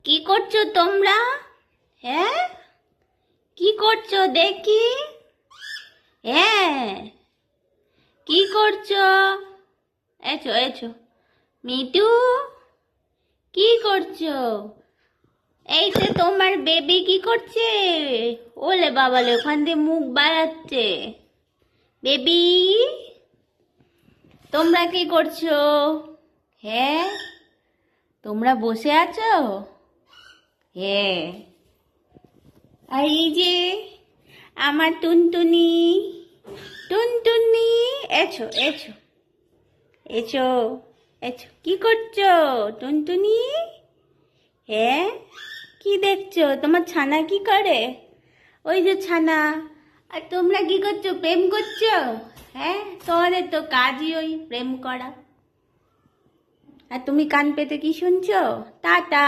কি করছো তোমরা? হ্যাঁ, কি করছো দেখি? হ্যাঁ, কি করছো? এছো এছো। মিটু, কি করছো? এই যে তোমার বেবি কি করছে? ওলে বাবালে, ওখান দিয়ে মুখ বাড়াচ্ছে। বেবি, তোমরা কি করছো? হ্যাঁ, তোমরা বসে আছো? হ্যাঁ। আর এই যে আমার টুনটুনি, টুনটুনি, এছো এছো এছো এছো। কি করছো টুনটুনি? হ্যাঁ, কি দেখছো? তোমার ছানা কি করে? ওই যে ছানা। আর তোমরা কি করছো? প্রেম করছো? হ্যাঁ, তোমাদের তো কাজই ওই প্রেম করা। আর তুমি কান পেতে কি শুনছো? টাটা।